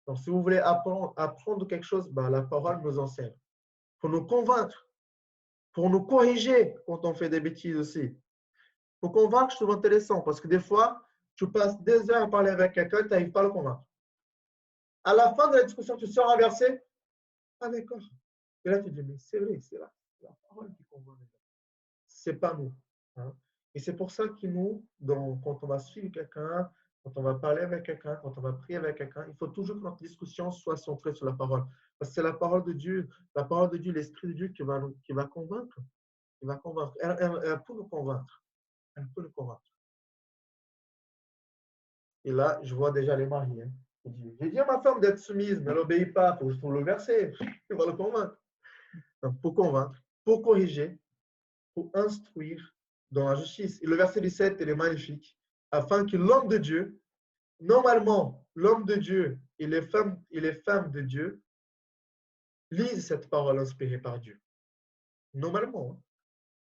Donc, si vous voulez apprendre quelque chose, la parole nous enseigne. Pour nous convaincre, pour nous corriger quand on fait des bêtises aussi. Pour convaincre, je trouve intéressant parce que des fois, tu passes des heures à parler avec quelqu'un, tu n'arrives pas à le convaincre. À la fin de la discussion, tu sors un verset. Ah, d'accord. Et là, tu dis, mais c'est vrai, c'est la parole qui convainc les gens. ce n'est pas nous. Hein. Et c'est pour ça que nous, quand on va suivre quelqu'un, quand on va parler avec quelqu'un, quand on va prier avec quelqu'un, il faut toujours que notre discussion soit centrée sur la parole. Parce que c'est la parole de Dieu, l'Esprit de Dieu qui va convaincre. Qui va convaincre. Elle peut nous convaincre. Elle peut nous convaincre. Et là, je vois déjà les maris. Hein. J'ai dit à ma femme d'être soumise, mais elle n'obéit pas. Il faut que je trouve le verset. Il va le convaincre. Donc, pour convaincre, pour corriger, pour instruire dans la justice. Et le verset 17, il est magnifique. Afin que l'homme de Dieu, normalement, l'homme de Dieu et les femmes de Dieu lisent cette parole inspirée par Dieu. Normalement, hein.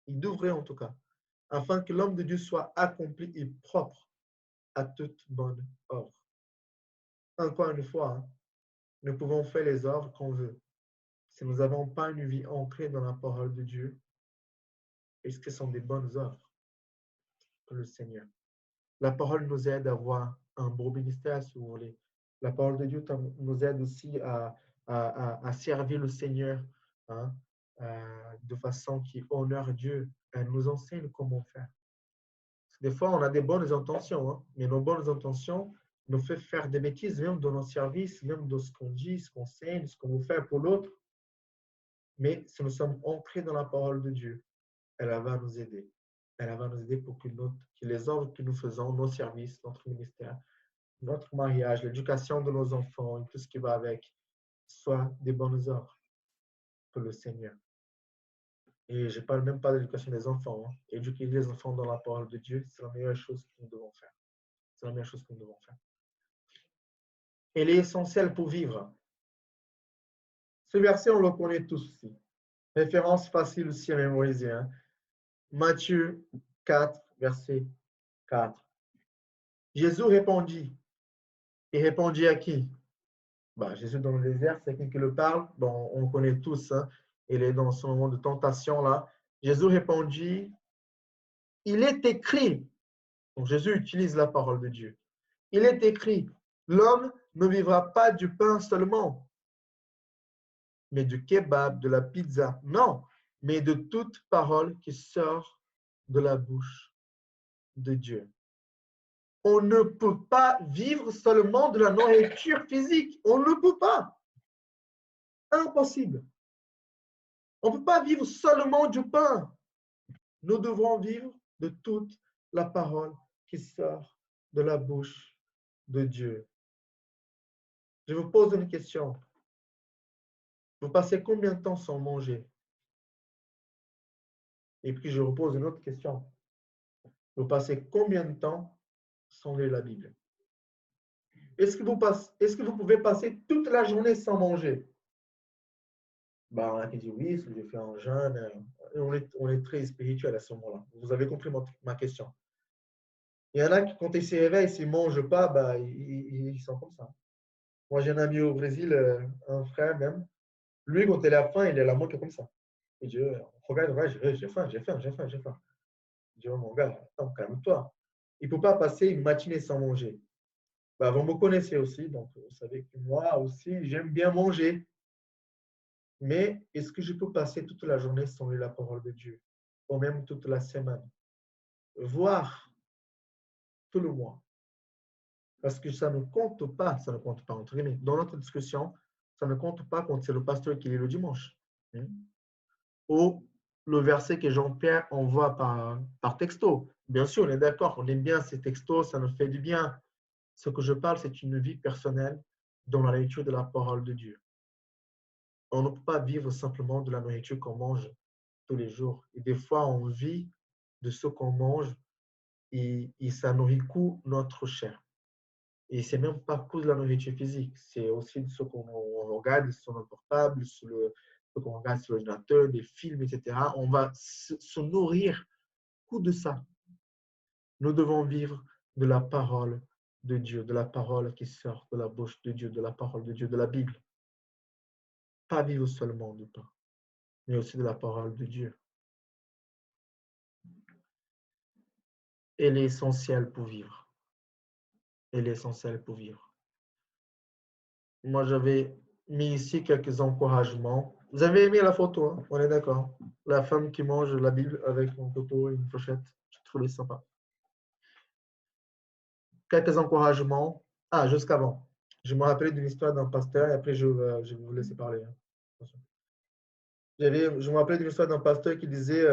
Il devrait en tout cas. Afin que l'homme de Dieu soit accompli et propre à toute bonne œuvre. Encore une fois, hein, nous pouvons faire les œuvres qu'on veut. Si nous n'avons pas une vie ancrée dans la parole de Dieu, est-ce que ce sont des bonnes œuvres pour le Seigneur? La parole nous aide à avoir un beau ministère, si vous voulez. La parole de Dieu nous aide aussi à servir le Seigneur, hein, de façon qui honore Dieu. Elle nous enseigne comment faire. Des fois, on a des bonnes intentions, hein, mais nos bonnes intentions nous font faire des bêtises, même dans nos services, même dans ce qu'on dit, ce qu'on enseigne, ce qu'on veut faire pour l'autre. Mais si nous sommes ancrés dans la parole de Dieu, elle va nous aider. Elle va nous aider pour que les œuvres que nous faisons, nos services, notre ministère, notre mariage, l'éducation de nos enfants et tout ce qui va avec, soient des bonnes œuvres pour le Seigneur. Et je ne parle même pas de l'éducation des enfants. Hein. Éduquer les enfants dans la parole de Dieu, c'est la meilleure chose que nous devons faire. C'est la meilleure chose que nous devons faire. Elle est essentielle pour vivre. Ce verset, on le connaît tous aussi. Référence facile aussi à mémoriser. Hein. Matthieu 4, verset 4. Jésus répondit. Et répondit à qui? Jésus dans le désert, c'est qui le parle? Bon, on connaît tous. Hein. Il est dans ce moment de tentation là. Jésus répondit, il est écrit. Donc Jésus utilise la parole de Dieu. Il est écrit, l'homme ne vivra pas du pain seulement, mais du kebab, de la pizza. Non, mais de toute parole qui sort de la bouche de Dieu. On ne peut pas vivre seulement de la nourriture physique. On ne peut pas. Impossible. On ne peut pas vivre seulement du pain. Nous devrons vivre de toute la parole qui sort de la bouche de Dieu. Je vous pose une question. Vous passez combien de temps sans manger? Et puis je vous pose une autre question. Vous passez combien de temps sans lire la Bible? Est-ce que vous pouvez passer toute la journée sans manger? On a qui dit oui, ce que j'ai fait en jeûne. On est très spirituel à ce moment-là. Vous avez compris ma question. Il y en a qui, quand ils se réveillent, s'ils ne mangent pas, ils sont comme ça. Moi, j'ai un ami au Brésil, un frère même. Lui, quand il a faim, il est la moitié comme ça. Il dit, regarde, j'ai faim. Je dis, oh mon gars, attends, calme-toi. Il ne peut pas passer une matinée sans manger. Vous me connaissez aussi, donc vous savez que moi aussi, j'aime bien manger. Mais est-ce que je peux passer toute la journée sans lire la parole de Dieu? Ou même toute la semaine? Voire tout le mois. Parce que ça ne compte pas entre guillemets. Dans notre discussion, ça ne compte pas quand c'est le pasteur qui lit le dimanche. Ou le verset que Jean-Pierre envoie par texto. Bien sûr, on est d'accord, on aime bien ces textos, ça nous fait du bien. Ce que je parle, c'est une vie personnelle dans la lecture de la parole de Dieu. On ne peut pas vivre simplement de la nourriture qu'on mange tous les jours. Et des fois, on vit de ce qu'on mange et ça nourrit notre chair. Et ce n'est même pas que de la nourriture physique, c'est aussi de ce qu'on regarde sur notre portable, ce qu'on regarde sur l'ordinateur, des films, etc. On va se nourrir de ça. Nous devons vivre de la parole de Dieu, de la parole qui sort de la bouche de Dieu, de la parole de Dieu, de la Bible. Pas vivre seulement du pain, mais aussi de la parole de Dieu. Elle est essentielle pour vivre. Elle est essentielle pour vivre. Moi, j'avais mis ici quelques encouragements Vous avez aimé la photo, hein? On est d'accord. La femme qui mange la Bible avec une photo et une fourchette. J'ai trouvé sympa. Quelques encouragements. Ah, jusqu'avant. Je me rappelais d'une histoire d'un pasteur et après je vais vous laisser parler, hein. Attention. Je me rappelais d'une histoire d'un pasteur qui disait,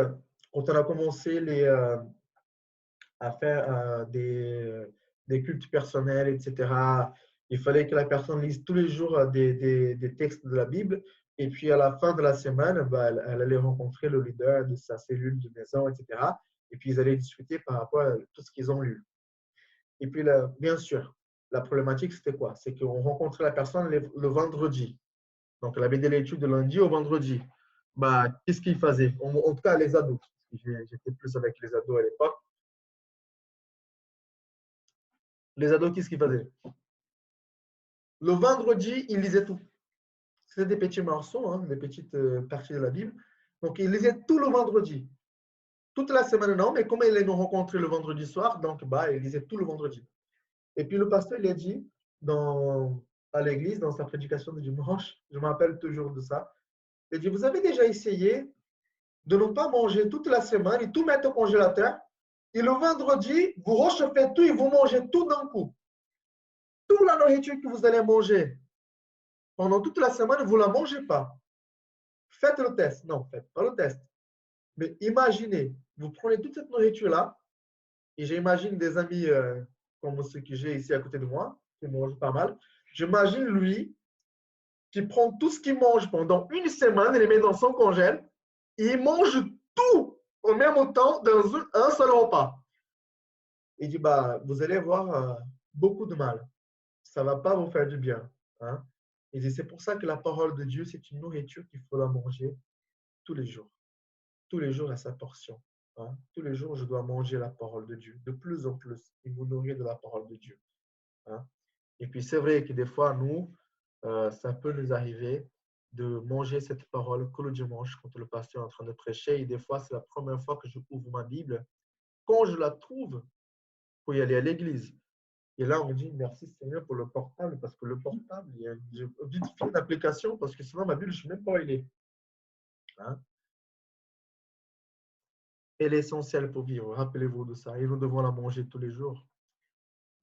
quand on a commencé à faire des cultes personnels, etc., il fallait que la personne lise tous les jours des textes de la Bible. Et puis à la fin de la semaine, bah, elle allait rencontrer le leader de sa cellule de maison, etc. Et puis ils allaient discuter par rapport à tout ce qu'ils ont lu. Et puis là, bien sûr, la problématique, c'était quoi? C'est qu'on rencontrait la personne le vendredi. Donc, elle avait des études de lundi au vendredi. Bah, qu'est-ce qu'ils faisaient? En tout cas, les ados. J'étais plus avec les ados à l'époque. Les ados, qu'est-ce qu'ils faisaient? Le vendredi, ils lisaient tout. C'était des petits morceaux, hein, des petites parties de la Bible. Donc, ils lisaient tout le vendredi. Toute la semaine, non, mais comme ils les ont rencontrés le vendredi soir, donc, bah, ils lisaient tout le vendredi. Et puis, le pasteur, il a dit à l'église, dans sa prédication de dimanche, je me rappelle toujours de ça, il a dit, vous avez déjà essayé de ne pas manger toute la semaine et tout mettre au congélateur, et le vendredi, vous réchauffez tout et vous mangez tout d'un coup. Toute la nourriture que vous allez manger pendant toute la semaine, vous ne la mangez pas. Faites le test. Non, faites pas le test. Mais imaginez, vous prenez toute cette nourriture-là, et j'imagine des amis comme ceux que j'ai ici à côté de moi, qui mangent pas mal. J'imagine lui qui prend tout ce qu'il mange pendant une semaine et les met dans son congèle, et il mange tout au même temps dans un seul repas. Il dit, bah, vous allez avoir beaucoup de mal. Ça ne va pas vous faire du bien, hein. Il dit, c'est pour ça que la parole de Dieu, c'est une nourriture qu'il faut la manger tous les jours. Tous les jours à sa portion, hein. Tous les jours, je dois manger la parole de Dieu, de plus en plus, et vous nourrir de la parole de Dieu, hein. Et puis, c'est vrai que des fois, nous, ça peut nous arriver de manger cette parole que le dimanche, quand le pasteur est en train de prêcher. Et des fois, c'est la première fois que je ouvre ma Bible. Quand je la trouve, pour y aller à l'église. Et là, on me dit merci Seigneur pour le portable, parce que le portable, j'ai vite fait une application, parce que sinon, ma Bible, je ne sais même pas où il est, hein. Elle est essentielle pour vivre. Rappelez-vous de ça. Et nous devons la manger tous les jours.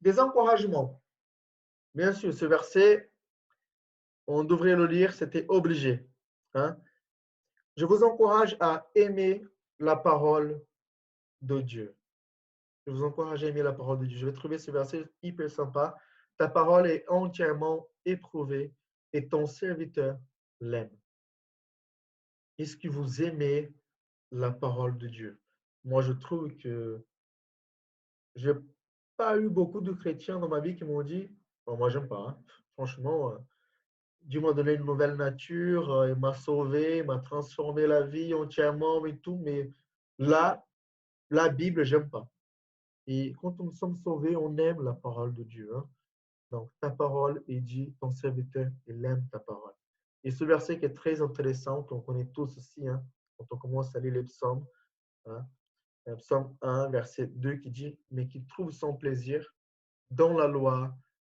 Des encouragements. Bien sûr, ce verset, on devrait le lire, c'était obligé, hein. Je vous encourage à aimer la parole de Dieu. Je vous encourage à aimer la parole de Dieu. Je vais trouver ce verset hyper sympa. Ta parole est entièrement éprouvée et ton serviteur l'aime. Est-ce que vous aimez la parole de Dieu? Moi, je trouve que je n'ai pas eu beaucoup de chrétiens dans ma vie qui m'ont dit, bon, moi, j'aime pas, hein. Franchement, Dieu m'a donné une nouvelle nature, il m'a sauvé, il m'a transformé la vie entièrement et tout, mais là, la Bible, j'aime pas. Et quand nous sommes sauvés, on aime la parole de Dieu, hein. Donc, ta parole est dit, ton serviteur, il aime ta parole. Et ce verset qui est très intéressant, qu'on connaît tous aussi, hein, quand on commence à lire les psaumes, hein, psaume 1, verset 2, qui dit, mais qui trouve son plaisir dans la loi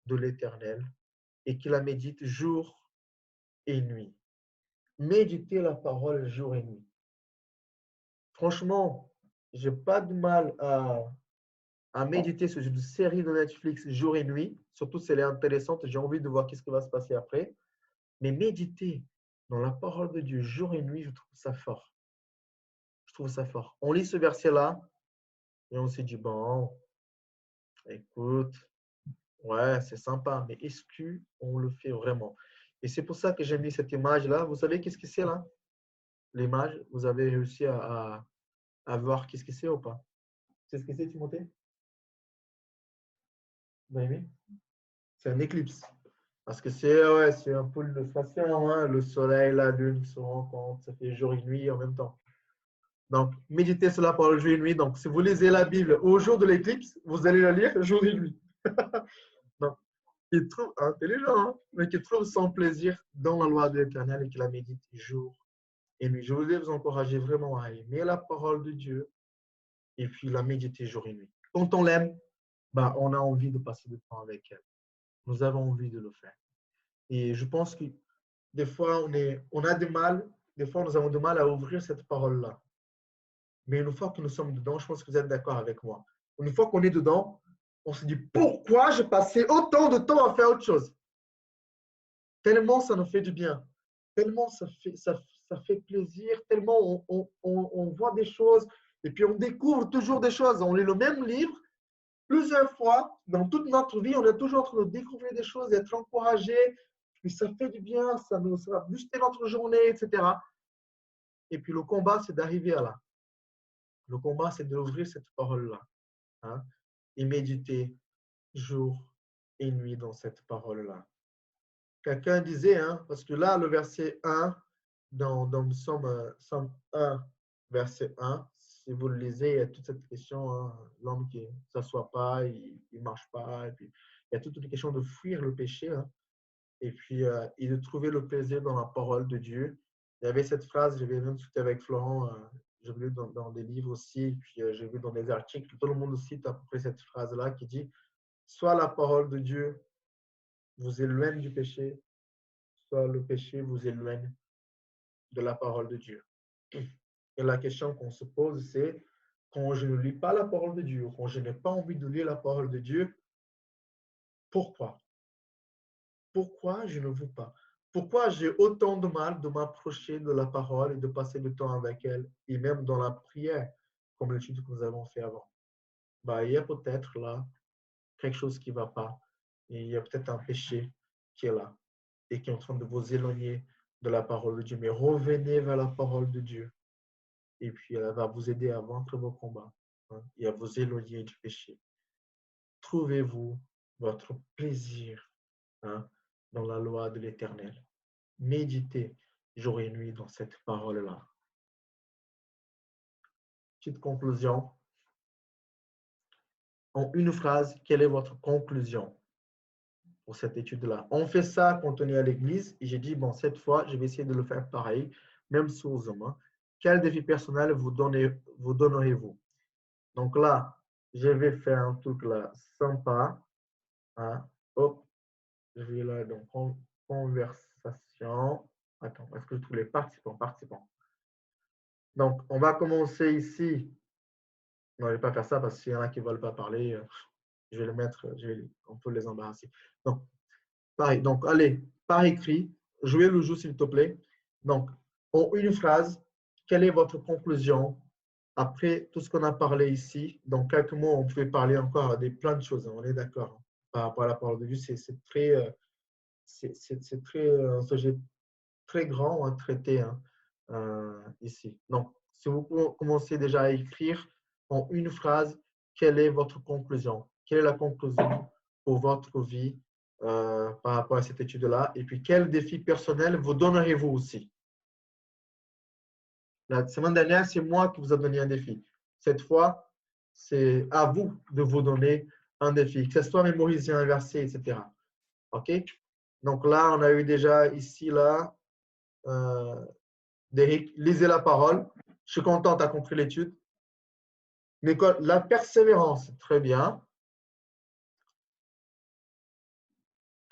de l'Éternel et qui la médite jour et nuit. Méditer la parole jour et nuit. Franchement, j'ai pas de mal à méditer sur une série de Netflix jour et nuit, surtout si elle est intéressante, j'ai envie de voir qu'est-ce qui va se passer après. Mais méditer dans la parole de Dieu jour et nuit, je trouve ça fort. Je trouve ça fort. On lit ce verset-là et on se dit, bon, écoute, ouais, c'est sympa, mais est-ce qu'on le fait vraiment? Et c'est pour ça que j'ai mis cette image-là. Vous savez qu'est-ce que c'est là? L'image, vous avez réussi à voir qu'est-ce que c'est ou pas? C'est ce que c'est, Timothée? Vous avez aimé? C'est un éclipse. Parce que c'est ouais, c'est un pôle de station, hein, le soleil, la lune se rencontrent, ça fait jour et nuit en même temps. Donc, méditez sur la parole jour et nuit. Donc, si vous lisez la Bible au jour de l'éclipse, vous allez la lire jour et nuit. Donc, il trouve intelligent, hein, mais qui trouve son plaisir dans la loi de l'Éternel et qui la médite jour et nuit. Je voulais vous encourager vraiment à aimer la parole de Dieu et puis la méditer jour et nuit. Quand on l'aime, bah, on a envie de passer du temps avec elle. Nous avons envie de le faire. Et je pense que des fois, on a du mal, des fois, nous avons du mal à ouvrir cette parole-là. Mais une fois que nous sommes dedans, je pense que vous êtes d'accord avec moi. Une fois qu'on est dedans, on se dit pourquoi j'ai passé autant de temps à faire autre chose? Tellement ça nous fait du bien, tellement ça fait plaisir, tellement on voit des choses et puis on découvre toujours des choses. On lit le même livre plusieurs fois dans toute notre vie, on est toujours en train de découvrir des choses, d'être encouragé, puis ça fait du bien, ça va booster notre journée, etc. Et puis le combat, c'est d'arriver à là. Le combat, c'est d'ouvrir cette parole-là, hein, et méditer jour et nuit dans cette parole-là. Quelqu'un disait, hein, parce que là, le verset 1, dans Psaume 1, verset 1, si vous le lisez, il y a toute cette question, hein, l'homme qui ne s'assoit pas, il ne marche pas, et puis il y a toute une question de fuir le péché, hein, et puis et de trouver le plaisir dans la parole de Dieu. Il y avait cette phrase, j'avais même discuté avec Florent, j'ai lu dans des livres aussi, et puis j'ai vu dans des articles, tout le monde cite à peu près cette phrase-là qui dit, soit la parole de Dieu vous éloigne du péché, soit le péché vous éloigne de la parole de Dieu. Et la question qu'on se pose, c'est quand je ne lis pas la parole de Dieu, quand je n'ai pas envie de lire la parole de Dieu, pourquoi? Pourquoi je ne veux pas? Pourquoi j'ai autant de mal de m'approcher de la parole et de passer du temps avec elle, et même dans la prière, comme l'étude que nous avons fait avant? Bah, il y a peut-être là quelque chose qui ne va pas, et il y a peut-être un péché qui est là et qui est en train de vous éloigner de la parole de Dieu. Mais revenez vers la parole de Dieu. Et puis, elle va vous aider à vaincre vos combats, hein, et à vous éloigner du péché. Trouvez-vous votre plaisir, hein, dans la loi de l'Éternel. Méditez jour et nuit dans cette parole-là. Petite conclusion. En une phrase, quelle est votre conclusion pour cette étude-là? On fait ça quand on est à l'église et j'ai dit, bon, cette fois, je vais essayer de le faire pareil, même sur Zoom, hein. Quel défi personnel vous donnerez-vous? Donc là, je vais faire un truc là sympa, hein. Hop, je vais là dans conversation. Attends, est-ce que je trouve les participants? Donc, on va commencer ici. Non, je ne vais pas faire ça parce qu'il y en a qui ne veulent pas parler. Je vais le mettre, on peut les embarrasser. Donc, pareil. Donc, allez, par écrit, jouez le jeu s'il te plaît. Donc, en une phrase, quelle est votre conclusion après tout ce qu'on a parlé ici? Dans quelques mots, on pouvait parler encore de plein de choses, hein, on est d'accord, hein. Par rapport à la parole de Dieu, c'est un sujet très grand à traiter, hein, ici. Donc, si vous commencez déjà à écrire en une phrase, quelle est votre conclusion? Quelle est la conclusion pour votre vie par rapport à cette étude-là? Et puis, quel défi personnel vous donnerez-vous aussi? La semaine dernière, c'est moi qui vous ai donné un défi. Cette fois, c'est à vous de vous donner un défi, que ce soit mémoriser un verset, etc. OK? Donc là, on a eu déjà ici, là, Derrick, lisez la parole. Je suis content, tu as compris l'étude. Nicole, la persévérance, très bien.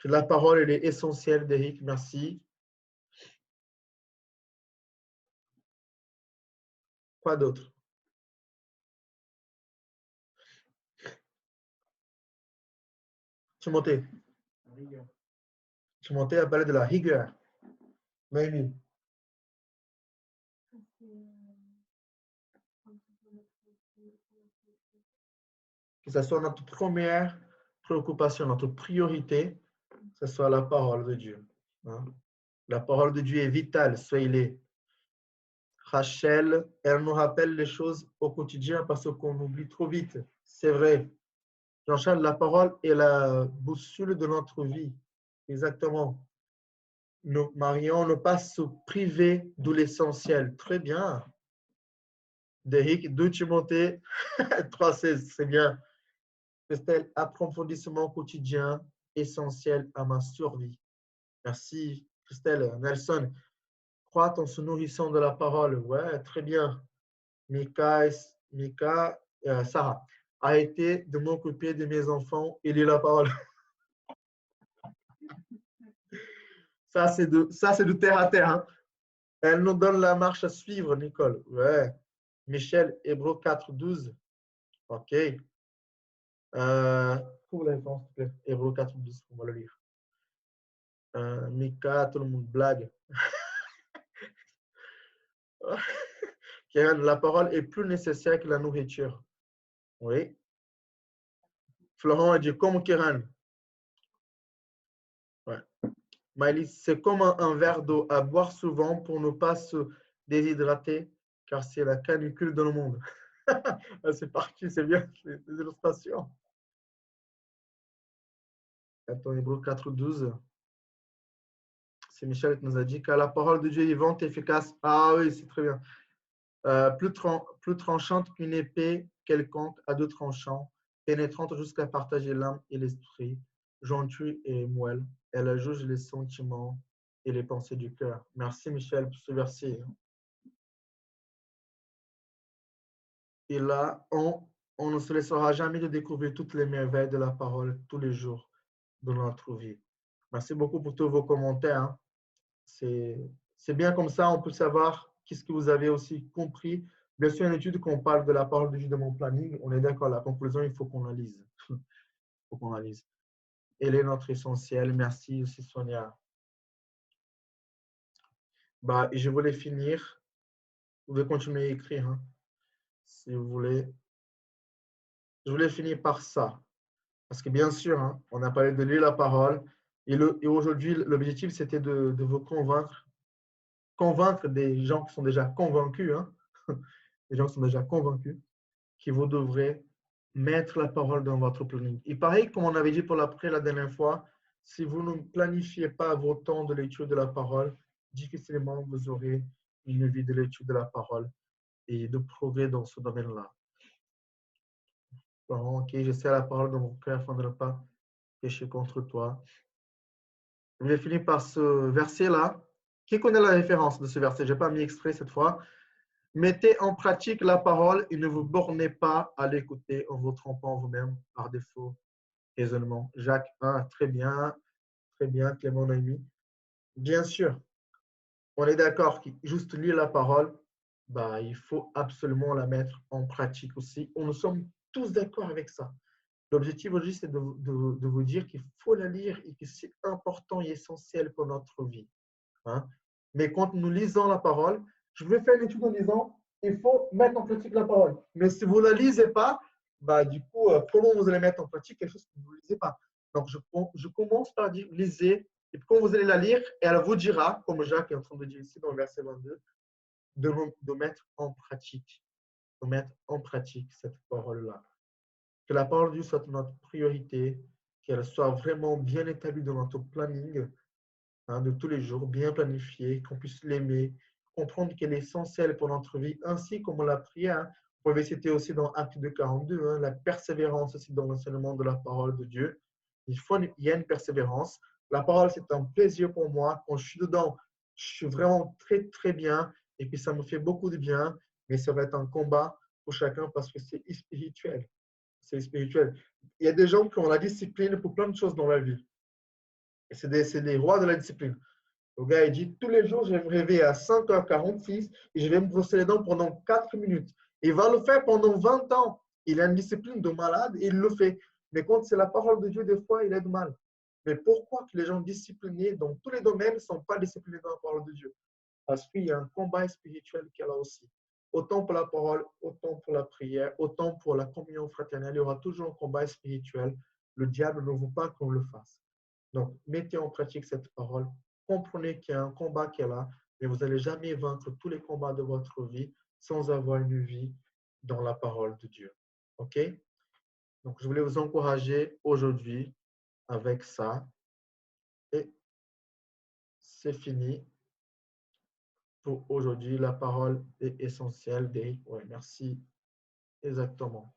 La parole, elle est essentielle, Derrick, merci. Quoi d'autre? Timothée. Timothée a parlé de la rigueur. Noémie. Que ce soit notre première préoccupation, notre priorité, que ce soit la parole de Dieu, hein. La parole de Dieu est vitale, soyez-les. Rachel, elle nous rappelle les choses au quotidien parce qu'on oublie trop vite. C'est vrai. Jean-Charles, la parole est la boussole de notre vie. Exactement. Nous, Marion, ne pas se priver de l'essentiel. Très bien. Derrick, 2 Timothée 3,16, c'est bien. Christelle, approfondissement quotidien essentiel à ma survie. Merci, Christelle. Nelson, croître en se nourrissant de la parole. Ouais, très bien. Mika, Sarah, arrêtez de m'occuper de mes enfants et lire la parole. Ça, c'est de terre à terre. Hein. Elle nous donne la marche à suivre, Nicole. Ouais. Michel, Hébreu 4, 12. OK. Trouve la référence, s'il te plaît. Hébreu 4, 12, on va le lire. Mika, tout le monde blague. Kéran, la parole est plus nécessaire que la nourriture. Oui. Florent a dit comme Kéran. Ouais. Maëlys, c'est comme un verre d'eau à boire souvent pour ne pas se déshydrater, car c'est la canicule dans le monde. C'est parti, c'est bien, c'est des illustrations. Attends, Hébreu 4, 12. C'est Michel qui nous a dit que la parole de Dieu est vivante et efficace. Ah oui, c'est très bien. Plus tranchante qu'une épée quelconque à deux tranchants, pénétrante jusqu'à partager l'âme et l'esprit, jointue et moelle. Elle juge les sentiments et les pensées du cœur. Merci Michel pour ce verset. Et là, on ne se laissera jamais de découvrir toutes les merveilles de la parole tous les jours de notre vie. Merci beaucoup pour tous vos commentaires. Hein. C'est bien comme ça, on peut savoir qu'est-ce que vous avez aussi compris. Bien sûr, une étude qu'on parle de la parole de Dieu de mon planning, on est d'accord, la conclusion, il faut qu'on la lise. Il faut qu'on la lise. Elle est notre essentiel. Merci aussi, Sonia. Bah, et je voulais finir. Vous pouvez continuer à écrire, hein, si vous voulez. Je voulais finir par ça. Parce que bien sûr, hein, on a parlé de lire la parole. Et aujourd'hui, l'objectif, c'était de vous convaincre des gens qui sont déjà convaincus, hein, des gens qui sont déjà convaincus, que vous devrez mettre la parole dans votre planning. Et pareil, comme on avait dit pour l'après la dernière fois, si vous ne planifiez pas vos temps de lecture de la parole, difficilement vous aurez une vie de lecture de la parole et de progrès dans ce domaine-là. Bon, ok, je sais la parole de mon cœur afin de ne pas pécher contre toi. Je vais finir par ce verset-là. Qui connaît la référence de ce verset? Je n'ai pas mis extrait cette fois. Mettez en pratique la parole et ne vous bornez pas à l'écouter en vous trompant vous-même par défaut raisonnement. Jacques 1, très bien, Clément Noémie. Bien sûr, on est d'accord que juste lire la parole, bah, il faut absolument la mettre en pratique aussi. Nous sommes tous d'accord avec ça. L'objectif aujourd'hui, c'est de vous dire qu'il faut la lire et que c'est important et essentiel pour notre vie. Hein? Mais quand nous lisons la parole, je vais faire une étude en disant, il faut mettre en pratique la parole. Mais si vous ne la lisez pas, bah, du coup, comment vous allez mettre en pratique quelque chose que vous ne lisez pas? Donc, je commence par dire, lisez, et puis quand vous allez la lire, elle vous dira, comme Jacques est en train de dire ici dans le verset 22, de mettre en pratique, de mettre en pratique cette parole-là. Que la parole de Dieu soit notre priorité, qu'elle soit vraiment bien établie dans notre planning, hein, de tous les jours, bien planifiée, qu'on puisse l'aimer, comprendre qu'elle est essentielle pour notre vie, ainsi comme la prière. Hein. Vous pouvez citer aussi dans Acte 2, 42, hein, la persévérance aussi dans l'enseignement de la parole de Dieu. Il y a une persévérance. La parole, c'est un plaisir pour moi. Quand je suis dedans, je suis vraiment très, très bien. Et puis, ça me fait beaucoup de bien. Mais ça va être un combat pour chacun parce que c'est spirituel. C'est spirituel. Il y a des gens qui ont la discipline pour plein de choses dans la vie. Et c'est des rois de la discipline. Le gars, il dit, tous les jours, je vais me réveiller à 5h46 et je vais me brosser les dents pendant 4 minutes. Il va le faire pendant 20 ans. Il a une discipline de malade et il le fait. Mais quand c'est la parole de Dieu, des fois, il a du mal. Mais pourquoi que les gens disciplinés dans tous les domaines ne sont pas disciplinés dans la parole de Dieu? Parce qu'il y a un combat spirituel qu'il y a là aussi. Autant pour la parole, autant pour la prière, autant pour la communion fraternelle, il y aura toujours un combat spirituel. Le diable ne veut pas qu'on le fasse. Donc, mettez en pratique cette parole. Comprenez qu'il y a un combat qui est là, mais vous n'allez jamais vaincre tous les combats de votre vie sans avoir une vie dans la parole de Dieu. OK? Donc, je voulais vous encourager aujourd'hui avec ça. Et c'est fini pour aujourd'hui. La parole est essentielle. Ouais, merci. Exactement.